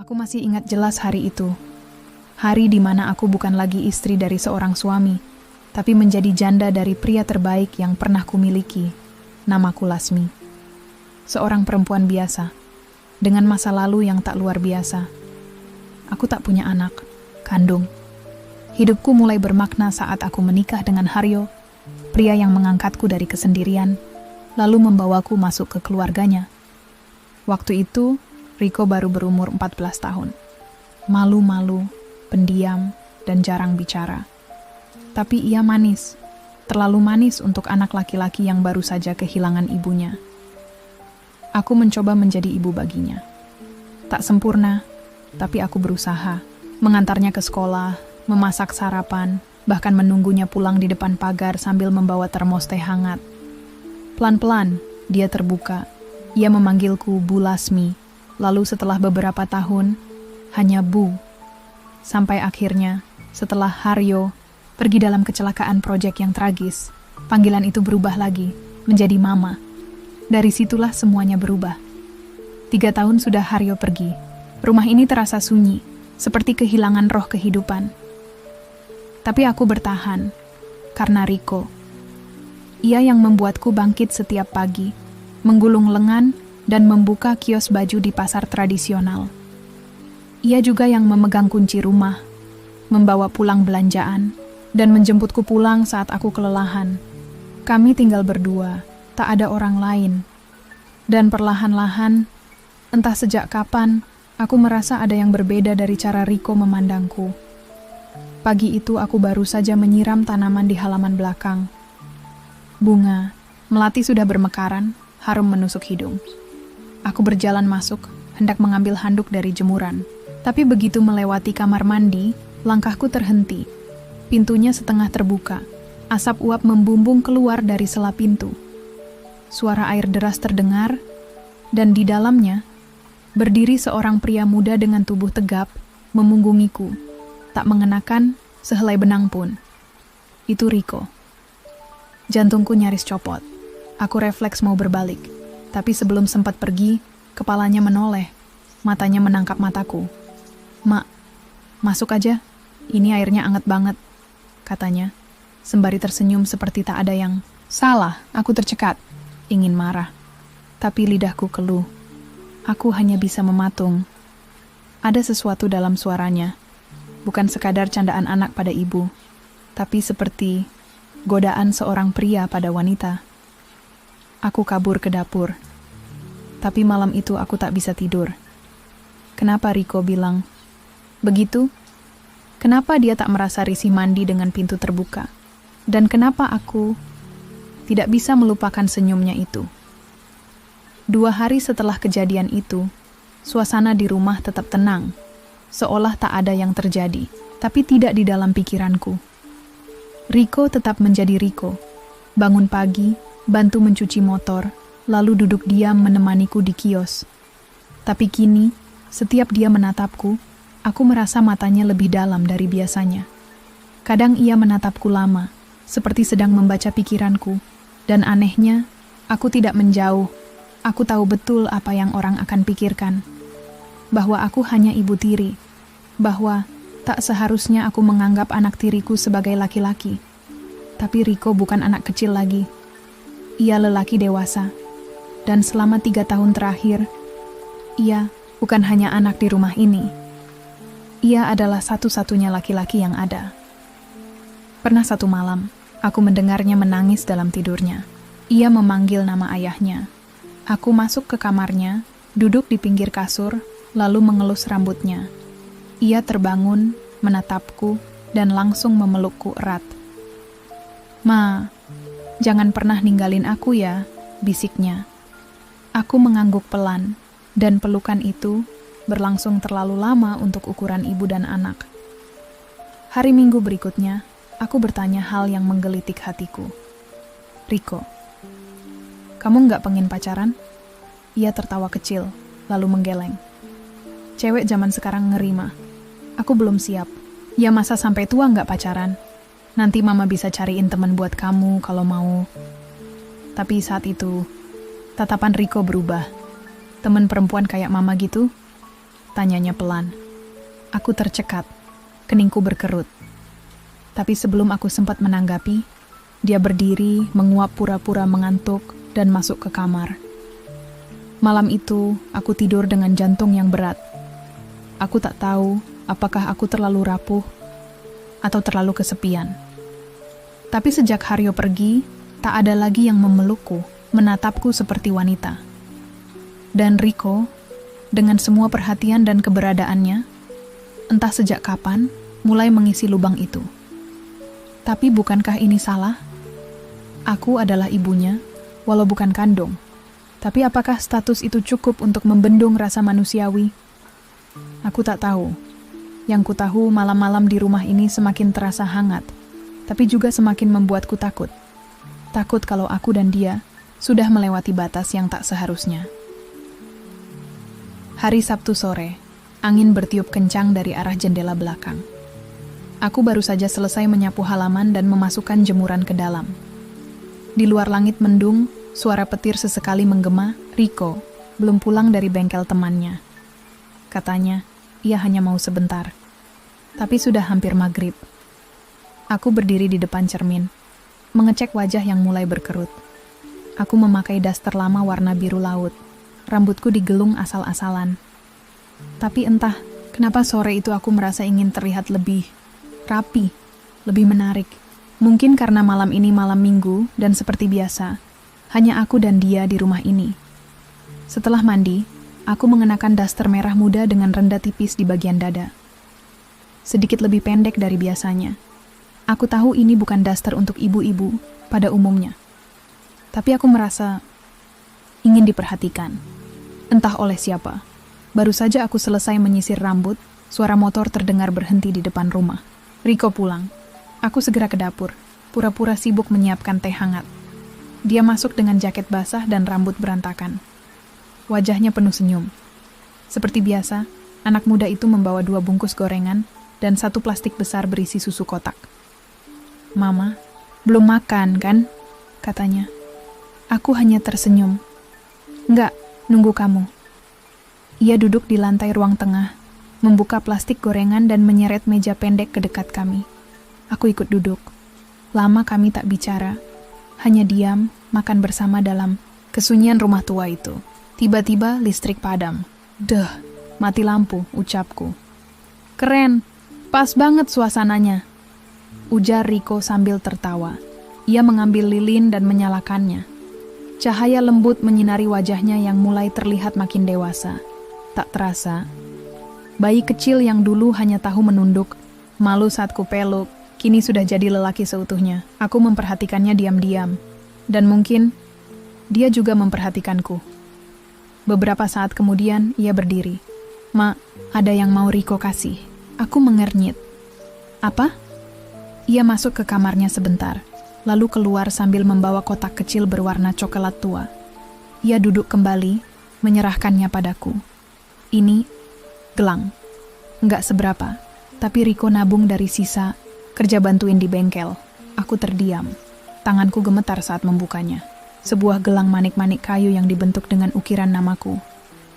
Aku masih ingat jelas hari itu. Hari di mana aku bukan lagi istri dari seorang suami, tapi menjadi janda dari pria terbaik yang pernah kumiliki. Namaku Lasmi. Seorang perempuan biasa, dengan masa lalu yang tak luar biasa. Aku tak punya anak, kandung. Hidupku mulai bermakna saat aku menikah dengan Haryo, pria yang mengangkatku dari kesendirian, lalu membawaku masuk ke keluarganya. Waktu itu, Riko baru berumur 14 tahun. Malu-malu, pendiam, dan jarang bicara. Tapi ia manis, terlalu manis untuk anak laki-laki yang baru saja kehilangan ibunya. Aku mencoba menjadi ibu baginya. Tak sempurna, tapi aku berusaha. Mengantarnya ke sekolah, memasak sarapan, bahkan menunggunya pulang di depan pagar sambil membawa termos teh hangat. Pelan-pelan, dia terbuka. Ia memanggilku Bu Lasmi. Lalu setelah beberapa tahun, hanya Bu. Sampai akhirnya, setelah Haryo pergi dalam kecelakaan proyek yang tragis, panggilan itu berubah lagi, menjadi Mama. Dari situlah semuanya berubah. 3 tahun sudah Haryo pergi. Rumah ini terasa sunyi, seperti kehilangan roh kehidupan. Tapi aku bertahan, karena Riko. Ia yang membuatku bangkit setiap pagi, menggulung lengan, dan membuka kios baju di pasar tradisional. Ia juga yang memegang kunci rumah, membawa pulang belanjaan, dan menjemputku pulang saat aku kelelahan. Kami tinggal berdua, tak ada orang lain. Dan perlahan-lahan, entah sejak kapan, aku merasa ada yang berbeda dari cara Riko memandangku. Pagi itu aku baru saja menyiram tanaman di halaman belakang. Bunga, melati sudah bermekaran, harum menusuk hidung. Aku berjalan masuk, hendak mengambil handuk dari jemuran. Tapi begitu melewati kamar mandi, langkahku terhenti. Pintunya setengah terbuka. Asap uap membumbung keluar dari sela pintu. Suara air deras terdengar, dan di dalamnya, berdiri seorang pria muda dengan tubuh tegap, memunggungiku. Tak mengenakan sehelai benang pun. Itu Riko. Jantungku nyaris copot. Aku refleks mau berbalik. Tapi sebelum sempat pergi, kepalanya menoleh. Matanya menangkap mataku. "Mak, masuk aja. Ini airnya anget banget," katanya. Sembari tersenyum seperti tak ada yang salah. Aku tercekat. Ingin marah. Tapi lidahku keluh. Aku hanya bisa mematung. Ada sesuatu dalam suaranya. Bukan sekadar candaan anak pada ibu, tapi seperti godaan seorang pria pada wanita. Aku kabur ke dapur. Tapi malam itu aku tak bisa tidur. Kenapa Riko bilang begitu? Kenapa dia tak merasa risih mandi dengan pintu terbuka? Dan kenapa aku tidak bisa melupakan senyumnya itu? 2 hari setelah kejadian itu, suasana di rumah tetap tenang. Seolah tak ada yang terjadi, tapi tidak di dalam pikiranku. Riko tetap menjadi Riko. Bangun pagi, bantu mencuci motor, lalu duduk diam menemaniku di kios. Tapi kini, setiap dia menatapku, aku merasa matanya lebih dalam dari biasanya. Kadang ia menatapku lama, seperti sedang membaca pikiranku, dan anehnya, aku tidak menjauh. Aku tahu betul apa yang orang akan pikirkan. Bahwa aku hanya ibu tiri, bahwa tak seharusnya aku menganggap anak tiriku sebagai laki-laki. Tapi Riko bukan anak kecil lagi. Ia lelaki dewasa. Dan selama 3 tahun terakhir, ia bukan hanya anak di rumah ini. Ia adalah satu-satunya laki-laki yang ada. Pernah satu malam, aku mendengarnya menangis dalam tidurnya. Ia memanggil nama ayahnya. Aku masuk ke kamarnya, duduk di pinggir kasur, lalu mengelus rambutnya. Ia terbangun, menatapku, dan langsung memelukku erat. "Ma, jangan pernah ninggalin aku ya," bisiknya. Aku mengangguk pelan, dan pelukan itu berlangsung terlalu lama untuk ukuran ibu dan anak. Hari Minggu berikutnya, aku bertanya hal yang menggelitik hatiku. "Riko, kamu nggak pengen pacaran?" Ia tertawa kecil, lalu menggeleng. "Cewek zaman sekarang ngeri, Ma. Aku belum siap. Ya masa sampai tua nggak pacaran? Nanti Mama bisa cariin teman buat kamu kalau mau." Tapi saat itu, tatapan Riko berubah. "Teman perempuan kayak Mama gitu?" Tanyanya pelan. Aku tercekat, keningku berkerut. Tapi sebelum aku sempat menanggapi, dia berdiri, menguap pura-pura mengantuk, dan masuk ke kamar. Malam itu, aku tidur dengan jantung yang berat. Aku tak tahu apakah aku terlalu rapuh atau terlalu kesepian. Tapi sejak Haryo pergi, tak ada lagi yang memelukku, menatapku seperti wanita. Dan Riko, dengan semua perhatian dan keberadaannya, entah sejak kapan, mulai mengisi lubang itu. Tapi bukankah ini salah? Aku adalah ibunya, walau bukan kandung. Tapi apakah status itu cukup untuk membendung rasa manusiawi? Aku tak tahu. Yang ku tahu malam-malam di rumah ini semakin terasa hangat, tapi juga semakin membuatku takut. Takut kalau aku dan dia sudah melewati batas yang tak seharusnya. Hari Sabtu sore, angin bertiup kencang dari arah jendela belakang. Aku baru saja selesai menyapu halaman dan memasukkan jemuran ke dalam. Di luar langit mendung, suara petir sesekali menggema. Riko belum pulang dari bengkel temannya. Katanya, ia hanya mau sebentar. Tapi sudah hampir maghrib. Aku berdiri di depan cermin, mengecek wajah yang mulai berkerut. Aku memakai daster lama warna biru laut. Rambutku digelung asal-asalan. Tapi entah, kenapa sore itu aku merasa ingin terlihat lebih rapi, lebih menarik. Mungkin karena malam ini malam minggu dan seperti biasa, hanya aku dan dia di rumah ini. Setelah mandi, aku mengenakan daster merah muda dengan rendah tipis di bagian dada. Sedikit lebih pendek dari biasanya. Aku tahu ini bukan daster untuk ibu-ibu pada umumnya. Tapi aku merasa ingin diperhatikan. Entah oleh siapa. Baru saja aku selesai menyisir rambut, suara motor terdengar berhenti di depan rumah. Riko pulang. Aku segera ke dapur, pura-pura sibuk menyiapkan teh hangat. Dia masuk dengan jaket basah dan rambut berantakan. Wajahnya penuh senyum. Seperti biasa, anak muda itu membawa 2 bungkus gorengan dan 1 plastik besar berisi susu kotak. "Mama, belum makan, kan?" katanya. Aku hanya tersenyum. "Enggak, nunggu kamu." Ia duduk di lantai ruang tengah, membuka plastik gorengan dan menyeret meja pendek ke dekat kami. Aku ikut duduk. Lama kami tak bicara, hanya diam, makan bersama dalam kesunyian rumah tua itu. Tiba-tiba listrik padam. "Deh, mati lampu," ucapku. "Keren, pas banget suasananya," ujar Riko sambil tertawa. Ia mengambil lilin dan menyalakannya. Cahaya lembut menyinari wajahnya yang mulai terlihat makin dewasa. Tak terasa, bayi kecil yang dulu hanya tahu menunduk, malu saat kupeluk, kini sudah jadi lelaki seutuhnya. Aku memperhatikannya diam-diam, dan mungkin dia juga memperhatikanku. Beberapa saat kemudian, ia berdiri. "Ma, ada yang mau Riko kasih." Aku mengernyit. "Apa?" Ia masuk ke kamarnya sebentar, lalu keluar sambil membawa kotak kecil berwarna coklat tua. Ia duduk kembali, menyerahkannya padaku. "Ini gelang. Enggak seberapa, tapi Riko nabung dari sisa kerja bantuin di bengkel." Aku terdiam. Tanganku gemetar saat membukanya. Sebuah gelang manik-manik kayu yang dibentuk dengan ukiran namaku.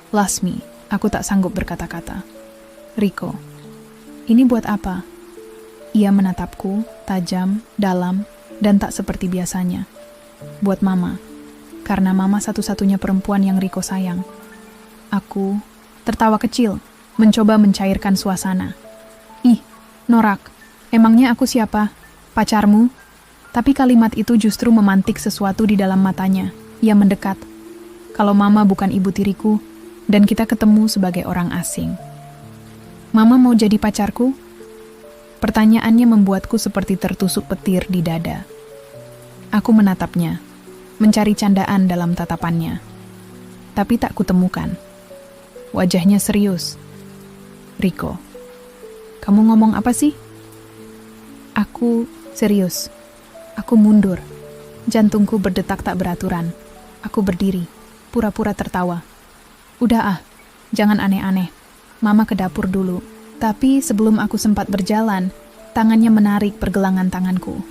"Lasmi," aku tak sanggup berkata-kata. "Riko, ini buat apa?" Ia menatapku, tajam, dalam, dan tak seperti biasanya. "Buat Mama, karena Mama satu-satunya perempuan yang Riko sayang." Aku tertawa kecil, mencoba mencairkan suasana. "Ih, norak, emangnya aku siapa? Pacarmu?" Tapi kalimat itu justru memantik sesuatu di dalam matanya. Ia mendekat. "Kalau Mama bukan ibu tiriku, dan kita ketemu sebagai orang asing. Mama mau jadi pacarku?" Pertanyaannya membuatku seperti tertusuk petir di dada. Aku menatapnya, mencari candaan dalam tatapannya. Tapi tak kutemukan. Wajahnya serius. "Riko, kamu ngomong apa sih?" Aku serius. Aku mundur. Jantungku berdetak tak beraturan. Aku berdiri, pura-pura tertawa. "Udah ah, jangan aneh-aneh. Mama ke dapur dulu." Tapi sebelum aku sempat berjalan, tangannya menarik pergelangan tanganku.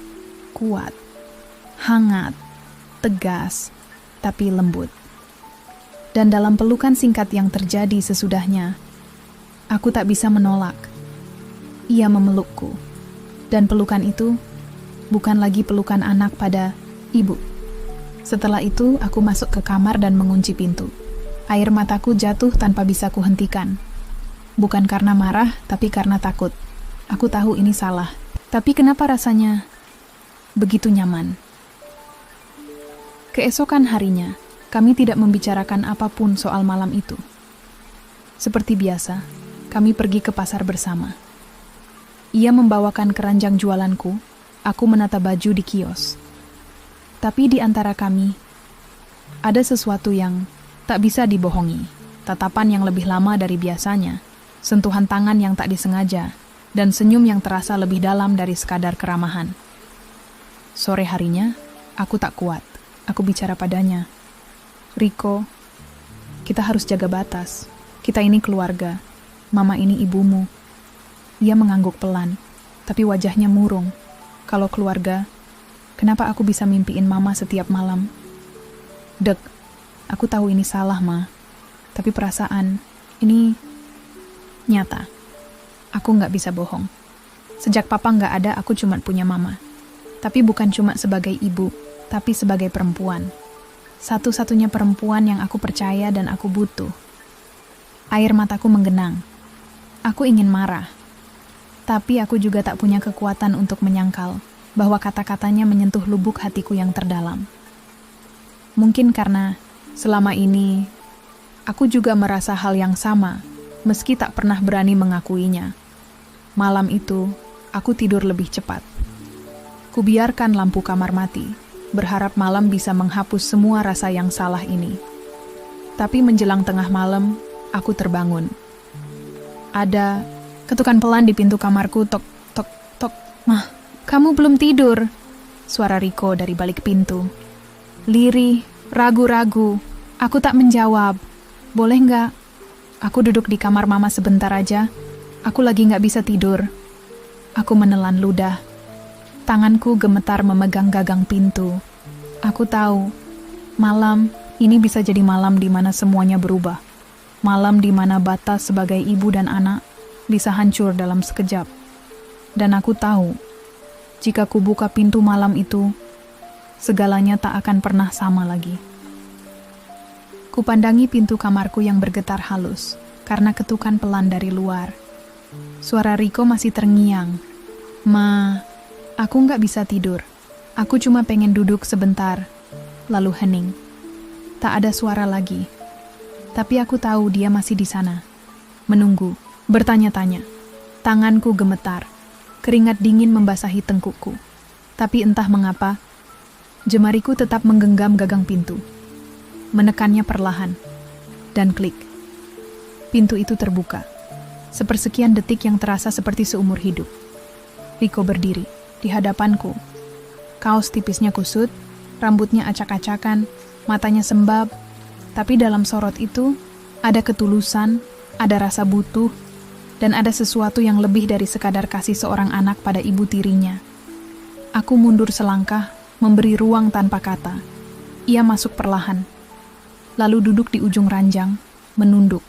Kuat, hangat, tegas, tapi lembut. Dan dalam pelukan singkat yang terjadi sesudahnya, Aku tak bisa menolak. Ia memelukku. Dan pelukan itu bukan lagi pelukan anak pada ibu. Setelah itu, aku masuk ke kamar dan mengunci pintu. Air mataku jatuh tanpa bisa kuhentikan. Bukan karena marah, tapi karena takut. Aku tahu ini salah. Tapi kenapa rasanya begitu nyaman? Keesokan harinya, kami tidak membicarakan apapun soal malam itu. Seperti biasa, kami pergi ke pasar bersama. Ia membawakan keranjang jualanku, aku menata baju di kios. Tapi di antara kami, ada sesuatu yang tak bisa dibohongi. Tatapan yang lebih lama dari biasanya, sentuhan tangan yang tak disengaja, dan senyum yang terasa lebih dalam dari sekadar keramahan. Sore harinya, aku tak kuat. Aku bicara padanya. Rico, kita harus jaga batas. Kita ini keluarga. Mama ini ibumu. Ia mengangguk pelan, tapi wajahnya murung. Kalau keluarga, kenapa aku bisa mimpiin mama setiap malam? Dek, aku tahu ini salah, Ma. Tapi perasaan, ini nyata. Aku nggak bisa bohong. Sejak papa nggak ada, aku cuma punya mama. Tapi bukan cuma sebagai ibu, tapi sebagai perempuan. Satu-satunya perempuan yang aku percaya dan aku butuh. Air mataku menggenang. Aku ingin marah. Tapi aku juga tak punya kekuatan untuk menyangkal bahwa kata-katanya menyentuh lubuk hatiku yang terdalam. Mungkin karena selama ini aku juga merasa hal yang sama, meski tak pernah berani mengakuinya. Malam itu, aku tidur lebih cepat. Kubiarkan lampu kamar mati, berharap malam bisa menghapus semua rasa yang salah ini. Tapi menjelang tengah malam, aku terbangun. Ada ketukan pelan di pintu kamarku, tok, tok, tok. Mah, kamu belum tidur? Suara Rico dari balik pintu. Lirih, ragu-ragu. Aku tak menjawab. Boleh nggak? Aku duduk di kamar mama sebentar aja. Aku lagi nggak bisa tidur. Aku menelan ludah. Tanganku gemetar memegang gagang pintu. Aku tahu, malam ini bisa jadi malam di mana semuanya berubah. Malam di mana batas sebagai ibu dan anak bisa hancur dalam sekejap. Dan aku tahu, jika kubuka pintu malam itu, segalanya tak akan pernah sama lagi. Kupandangi pintu kamarku yang bergetar halus, karena ketukan pelan dari luar. Suara Rico masih terngiang. Ma, aku nggak bisa tidur. Aku cuma pengen duduk sebentar. Lalu hening. Tak ada suara lagi. Tapi aku tahu dia masih di sana. Menunggu, bertanya-tanya. Tanganku gemetar. Keringat dingin membasahi tengkukku. Tapi entah mengapa, jemariku tetap menggenggam gagang pintu. Menekannya perlahan. Dan klik. Pintu itu terbuka. Sepersekian detik yang terasa seperti seumur hidup. Rico berdiri di hadapanku. Kaos tipisnya kusut, rambutnya acak-acakan, matanya sembab. Tapi dalam sorot itu, ada ketulusan, ada rasa butuh, dan ada sesuatu yang lebih dari sekadar kasih seorang anak pada ibu tirinya. Aku mundur selangkah, memberi ruang tanpa kata. Ia masuk perlahan. Lalu duduk di ujung ranjang, menunduk.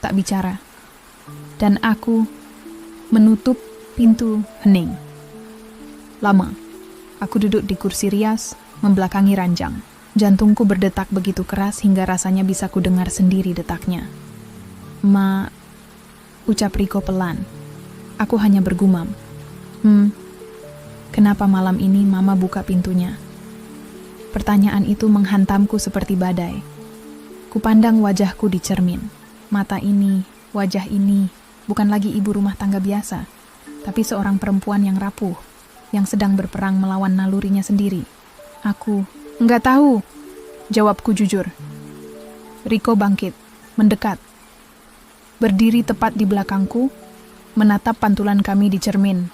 Tak bicara. Dan aku menutup pintu hening. Lama, aku duduk di kursi rias, membelakangi ranjang. Jantungku berdetak begitu keras hingga rasanya bisa kudengar sendiri detaknya. Ma, ucap Rico pelan. Aku hanya bergumam. Kenapa malam ini Mama buka pintunya? Pertanyaan itu menghantamku seperti badai. Kupandang wajahku di cermin. Mata ini, wajah ini, bukan lagi ibu rumah tangga biasa, tapi seorang perempuan yang rapuh, yang sedang berperang melawan nalurinya sendiri. Aku nggak tahu, jawabku jujur. Rico bangkit, mendekat. Berdiri tepat di belakangku, menatap pantulan kami di cermin.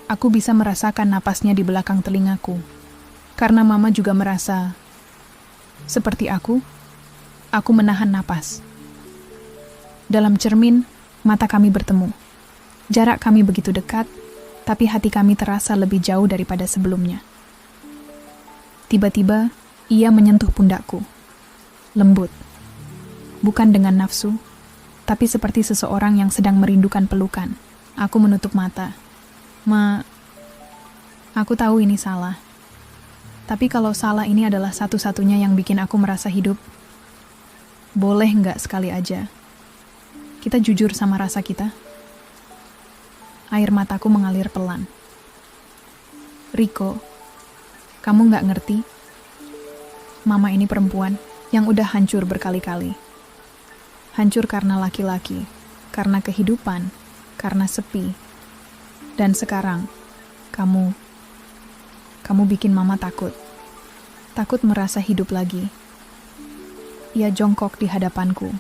Aku bisa merasakan napasnya di belakang telingaku. Karena Mama juga merasa seperti aku menahan napas. Dalam cermin, mata kami bertemu. Jarak kami begitu dekat, tapi hati kami terasa lebih jauh daripada sebelumnya. Tiba-tiba, ia menyentuh pundakku. Lembut. Bukan dengan nafsu, tapi seperti seseorang yang sedang merindukan pelukan. Aku menutup mata. Aku tahu ini salah. Tapi kalau salah ini adalah satu-satunya yang bikin aku merasa hidup, boleh nggak sekali aja kita jujur sama rasa kita? Air mataku mengalir pelan. Riko, kamu nggak ngerti? Mama ini perempuan yang udah hancur berkali-kali. Hancur karena laki-laki, karena kehidupan, karena sepi. Dan sekarang, kamu bikin mama takut. Takut merasa hidup lagi. Ia jongkok di hadapanku,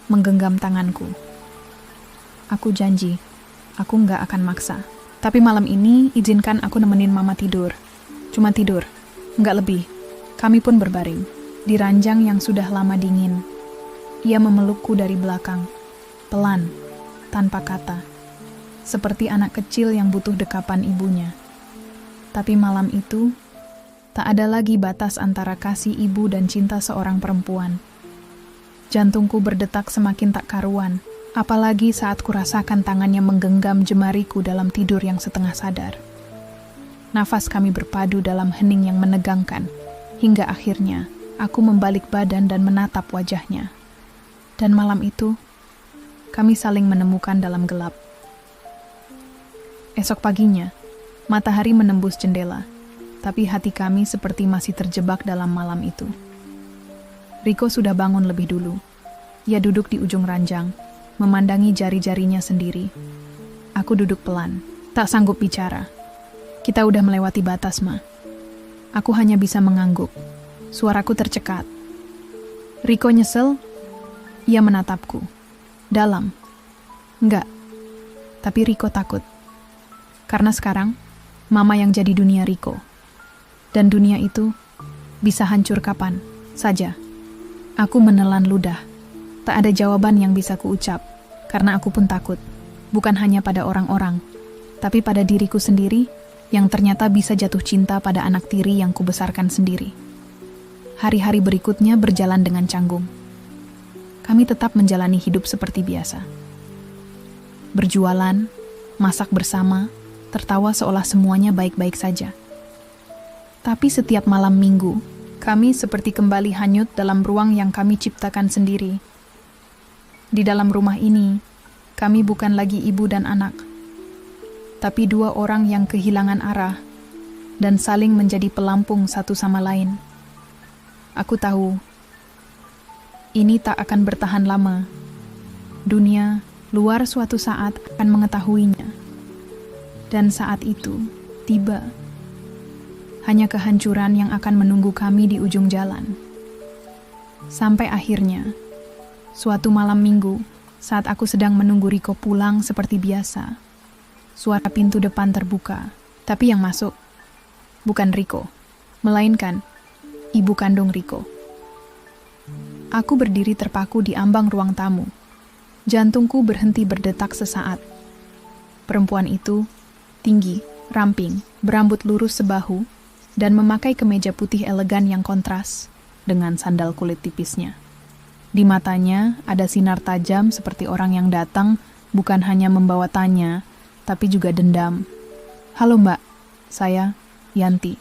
menggenggam tanganku. Aku janji, aku nggak akan maksa. Tapi malam ini izinkan aku nemenin mama tidur. Cuma tidur, nggak lebih. Kami pun berbaring di ranjang yang sudah lama dingin. Ia memelukku dari belakang, pelan, tanpa kata. Seperti anak kecil yang butuh dekapan ibunya. Tapi malam itu, tak ada lagi batas antara kasih ibu dan cinta seorang perempuan. Jantungku berdetak semakin tak karuan, apalagi saat kurasakan tangannya menggenggam jemariku dalam tidur yang setengah sadar. Nafas kami berpadu dalam hening yang menegangkan, hingga akhirnya aku membalik badan dan menatap wajahnya. Dan malam itu, kami saling menemukan dalam gelap. Esok paginya, matahari menembus jendela, tapi hati kami seperti masih terjebak dalam malam itu. Riko sudah bangun lebih dulu. Ia duduk di ujung ranjang, memandangi jari-jarinya sendiri. Aku duduk pelan, tak sanggup bicara. Kita udah melewati batas, Ma. Aku hanya bisa mengangguk. Suaraku tercekat. Riko nyesel? Ia menatapku. Dalam. Enggak. Tapi Riko takut. Karena sekarang, Mama yang jadi dunia Riko. Dan dunia itu bisa hancur kapan saja. Aku menelan ludah. Tak ada jawaban yang bisa kuucap, karena aku pun takut. Bukan hanya pada orang-orang, tapi pada diriku sendiri yang ternyata bisa jatuh cinta pada anak tiri yang kubesarkan sendiri. Hari-hari berikutnya berjalan dengan canggung. Kami tetap menjalani hidup seperti biasa. Berjualan, masak bersama, tertawa seolah semuanya baik-baik saja. Tapi setiap malam minggu, kami seperti kembali hanyut dalam ruang yang kami ciptakan sendiri. Di dalam rumah ini, kami bukan lagi ibu dan anak, tapi dua orang yang kehilangan arah dan saling menjadi pelampung satu sama lain. Aku tahu, ini tak akan bertahan lama. Dunia luar suatu saat akan mengetahuinya. Dan saat itu, tiba. Hanya kehancuran yang akan menunggu kami di ujung jalan. Sampai akhirnya, suatu malam minggu, saat aku sedang menunggu Riko pulang seperti biasa, suara pintu depan terbuka, tapi yang masuk bukan Riko, melainkan ibu kandung Riko. Aku berdiri terpaku di ambang ruang tamu. Jantungku berhenti berdetak sesaat. Perempuan itu tinggi, ramping, berambut lurus sebahu, dan memakai kemeja putih elegan yang kontras dengan sandal kulit tipisnya. Di matanya ada sinar tajam seperti orang yang datang bukan hanya membawa tanya, tapi juga dendam. Halo Mbak, saya Yanti,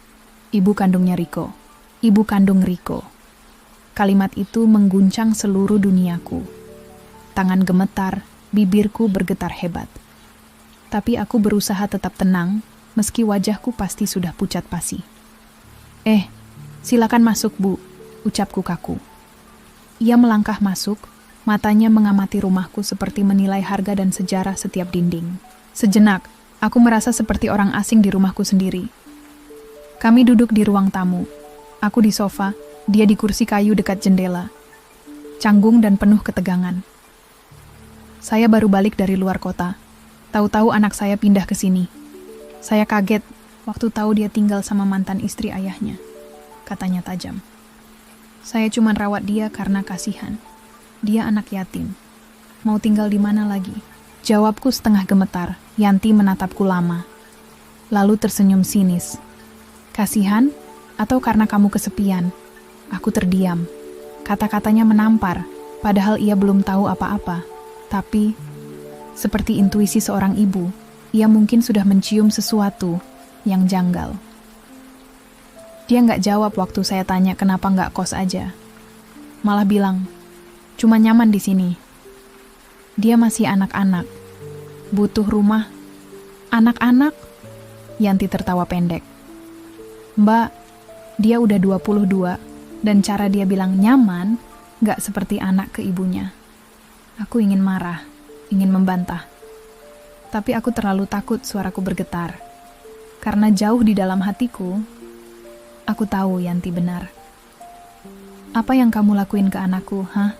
ibu kandungnya Riko. Ibu kandung Riko. Kalimat itu mengguncang seluruh duniaku. Tangan gemetar, bibirku bergetar hebat. Tapi aku berusaha tetap tenang, meski wajahku pasti sudah pucat pasi. Silakan masuk Bu, ucapku kaku. Ia melangkah masuk, matanya mengamati rumahku seperti menilai harga dan sejarah setiap dinding. Sejenak, aku merasa seperti orang asing di rumahku sendiri. Kami duduk di ruang tamu. Aku di sofa, dia di kursi kayu dekat jendela. Canggung dan penuh ketegangan. Saya baru balik dari luar kota. Tahu-tahu anak saya pindah ke sini. Saya kaget waktu tahu dia tinggal sama mantan istri ayahnya, katanya tajam. Saya cuma rawat dia karena kasihan. Dia anak yatim. Mau tinggal di mana lagi? Jawabku setengah gemetar. Yanti menatapku lama. Lalu tersenyum sinis. Kasihan? Atau karena kamu kesepian? Aku terdiam. Kata-katanya menampar, padahal ia belum tahu apa-apa. Tapi, seperti intuisi seorang ibu, ia mungkin sudah mencium sesuatu yang janggal. Dia nggak jawab waktu saya tanya kenapa nggak kos aja. Malah bilang, cuma nyaman di sini. Dia masih anak-anak, butuh rumah. Anak-anak? Yanti tertawa pendek. Mbak, dia udah 22, dan cara dia bilang nyaman nggak seperti anak ke ibunya. Aku ingin marah, ingin membantah. Tapi aku terlalu takut suaraku bergetar. Karena jauh di dalam hatiku, aku tahu Yanti benar. Apa yang kamu lakuin ke anakku, hah?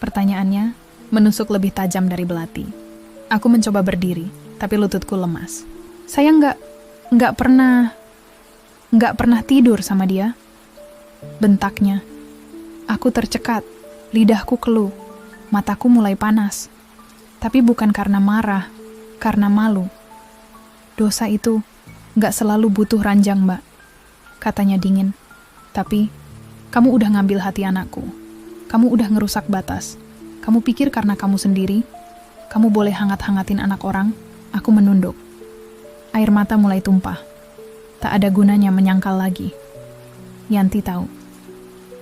Pertanyaannya menusuk lebih tajam dari belati. Aku mencoba berdiri, tapi lututku lemas. Saya nggak pernah tidur sama dia. Bentaknya. Aku tercekat, lidahku keluh, mataku mulai panas. Tapi bukan karena marah, karena malu. Dosa itu nggak selalu butuh ranjang, Mbak. Katanya dingin. Tapi, kamu udah ngambil hati anakku. Kamu udah ngerusak batas. Kamu pikir karena kamu sendiri, kamu boleh hangat-hangatin anak orang? Aku menunduk. Air mata mulai tumpah. Tak ada gunanya menyangkal lagi. Yanti tahu.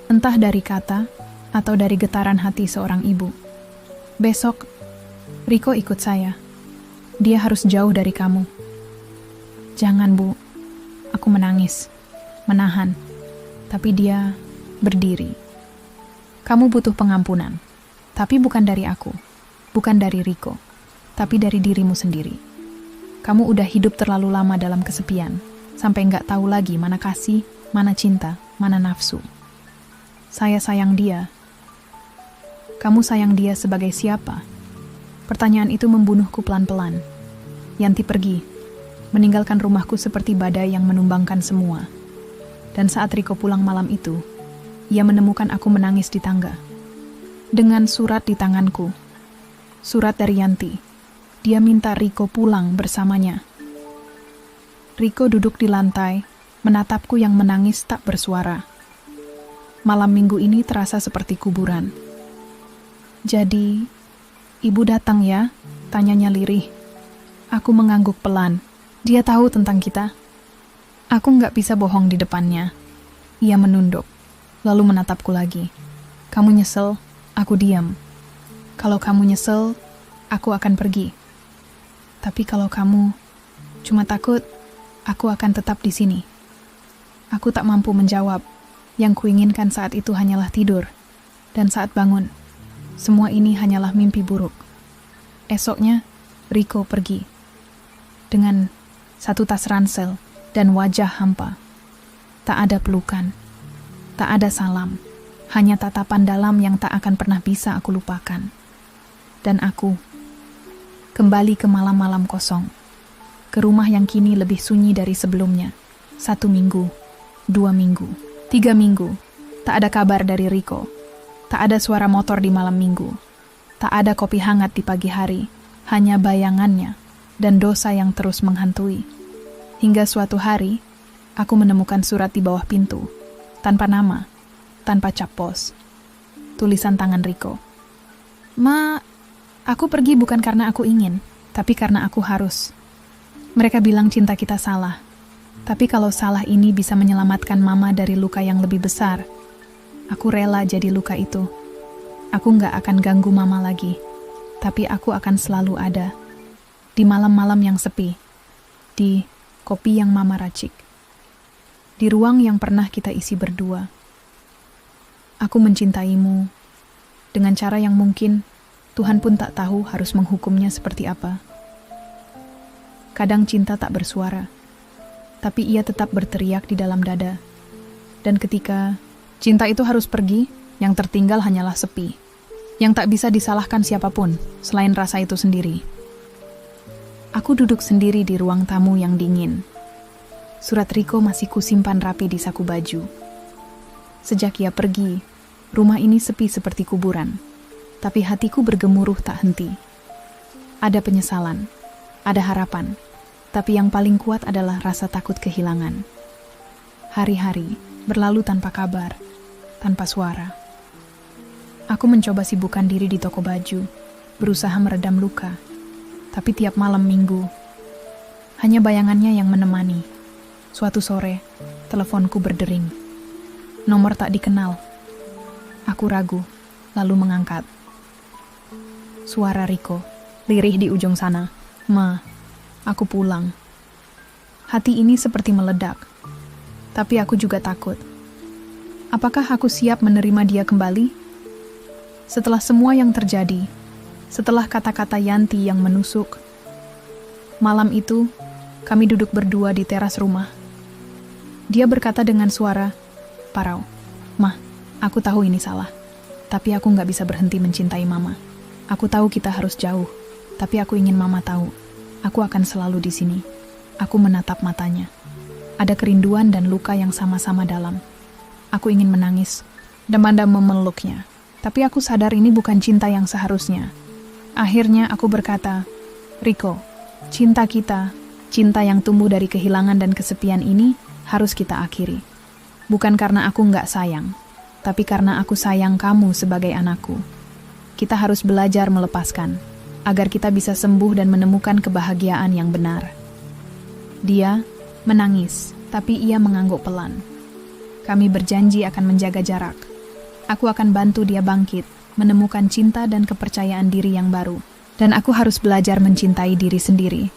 Entah dari kata atau dari getaran hati seorang ibu. Besok, Riko ikut saya. Dia harus jauh dari kamu. Jangan, Bu. Aku menangis. Menahan. Tapi dia berdiri. Kamu butuh pengampunan. Tapi bukan dari aku. Bukan dari Riko. Tapi dari dirimu sendiri. Kamu udah hidup terlalu lama dalam kesepian. Sampai nggak tahu lagi mana kasih, mana cinta, mana nafsu. Saya sayang dia. Kamu sayang dia sebagai siapa? Pertanyaan itu membunuhku pelan-pelan. Yanti pergi, meninggalkan rumahku seperti badai yang menumbangkan semua. Dan saat Riko pulang malam itu, ia menemukan aku menangis di tangga. Dengan surat di tanganku. Surat dari Yanti. Dia minta Riko pulang bersamanya. Riko duduk di lantai, menatapku yang menangis tak bersuara. Malam minggu ini terasa seperti kuburan. Jadi, ibu datang ya? Tanyanya lirih. Aku mengangguk pelan. Dia tahu tentang kita. Aku nggak bisa bohong di depannya. Ia menunduk, lalu menatapku lagi. Kamu nyesel, aku diam. Kalau kamu nyesel, aku akan pergi. Tapi kalau kamu cuma takut, aku akan tetap di sini. Aku tak mampu menjawab. Yang kuinginkan saat itu hanyalah tidur. Dan saat bangun, semua ini hanyalah mimpi buruk. Esoknya, Riko pergi. Dengan satu tas ransel dan wajah hampa. Tak ada pelukan. Tak ada salam. Hanya tatapan dalam yang tak akan pernah bisa aku lupakan. Dan aku kembali ke malam-malam kosong. Ke rumah yang kini lebih sunyi dari sebelumnya. 1 minggu, 2 minggu. 3 minggu, tak ada kabar dari Riko. Tak ada suara motor di malam minggu. Tak ada kopi hangat di pagi hari. Hanya bayangannya dan dosa yang terus menghantui. Hingga suatu hari, aku menemukan surat di bawah pintu. Tanpa nama, tanpa cap pos. Tulisan tangan Riko. Ma, aku pergi bukan karena aku ingin, tapi karena aku harus. Mereka bilang cinta kita salah. Tapi kalau salah ini bisa menyelamatkan Mama dari luka yang lebih besar, aku rela jadi luka itu. Aku nggak akan ganggu Mama lagi, tapi aku akan selalu ada. Di malam-malam yang sepi, di kopi yang Mama racik, di ruang yang pernah kita isi berdua. Aku mencintaimu dengan cara yang mungkin Tuhan pun tak tahu harus menghukumnya seperti apa. Kadang cinta tak bersuara, tapi ia tetap berteriak di dalam dada. Dan ketika cinta itu harus pergi, yang tertinggal hanyalah sepi. Yang tak bisa disalahkan siapapun, selain rasa itu sendiri. Aku duduk sendiri di ruang tamu yang dingin. Surat Riko masih kusimpan rapi di saku baju. Sejak ia pergi, rumah ini sepi seperti kuburan. Tapi hatiku bergemuruh tak henti. Ada penyesalan, ada harapan. Tapi yang paling kuat adalah rasa takut kehilangan. Hari-hari berlalu tanpa kabar, tanpa suara. Aku mencoba sibukkan diri di toko baju, berusaha meredam luka. Tapi tiap malam minggu, hanya bayangannya yang menemani. Suatu sore, teleponku berdering. Nomor tak dikenal. Aku ragu, lalu mengangkat. Suara Riko, lirih di ujung sana. "Ma, aku pulang." Hati ini seperti meledak. Tapi aku juga takut. Apakah aku siap menerima dia kembali? Setelah semua yang terjadi, setelah kata-kata Yanti yang menusuk, malam itu, kami duduk berdua di teras rumah. Dia berkata dengan suara parau, "Mah, aku tahu ini salah, tapi aku nggak bisa berhenti mencintai Mama. Aku tahu kita harus jauh, tapi aku ingin Mama tahu, aku akan selalu di sini." Aku menatap matanya. Ada kerinduan dan luka yang sama-sama dalam. Aku ingin menangis, demandam memeluknya. Tapi aku sadar ini bukan cinta yang seharusnya. Akhirnya aku berkata, "Riko, cinta kita, cinta yang tumbuh dari kehilangan dan kesepian ini harus kita akhiri. Bukan karena aku nggak sayang, tapi karena aku sayang kamu sebagai anakku. Kita harus belajar melepaskan, agar kita bisa sembuh dan menemukan kebahagiaan yang benar." Dia menangis, tapi ia mengangguk pelan. Kami berjanji akan menjaga jarak. Aku akan bantu dia bangkit, menemukan cinta dan kepercayaan diri yang baru. Dan aku harus belajar mencintai diri sendiri,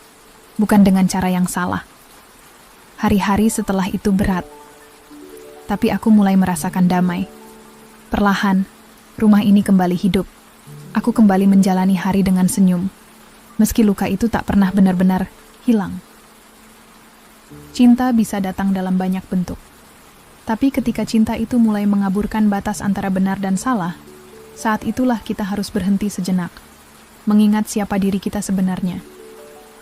bukan dengan cara yang salah. Hari-hari setelah itu berat, tapi aku mulai merasakan damai. Perlahan, rumah ini kembali hidup. Aku kembali menjalani hari dengan senyum, meski luka itu tak pernah benar-benar hilang. Cinta bisa datang dalam banyak bentuk. Tapi ketika cinta itu mulai mengaburkan batas antara benar dan salah, saat itulah kita harus berhenti sejenak, mengingat siapa diri kita sebenarnya.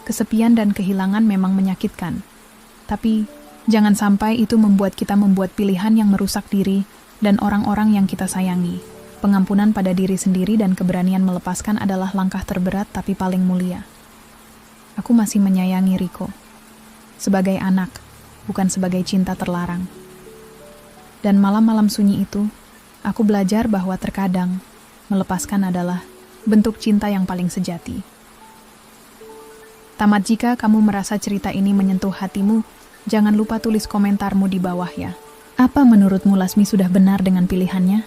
Kesepian dan kehilangan memang menyakitkan, tapi jangan sampai itu membuat kita membuat pilihan yang merusak diri dan orang-orang yang kita sayangi. Pengampunan pada diri sendiri dan keberanian melepaskan adalah langkah terberat tapi paling mulia. Aku masih menyayangi Riko. Sebagai anak, bukan sebagai cinta terlarang. Dan malam-malam sunyi itu, aku belajar bahwa terkadang melepaskan adalah bentuk cinta yang paling sejati. Tamat. Jika kamu merasa cerita ini menyentuh hatimu, jangan lupa tulis komentarmu di bawah ya. Apa menurutmu Lasmi sudah benar dengan pilihannya?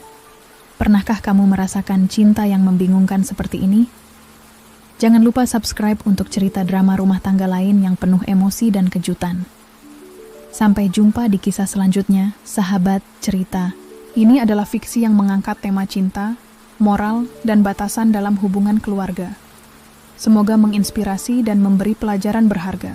Pernahkah kamu merasakan cinta yang membingungkan seperti ini? Jangan lupa subscribe untuk cerita drama rumah tangga lain yang penuh emosi dan kejutan. Sampai jumpa di kisah selanjutnya, sahabat cerita. Ini adalah fiksi yang mengangkat tema cinta, moral, dan batasan dalam hubungan keluarga. Semoga menginspirasi dan memberi pelajaran berharga.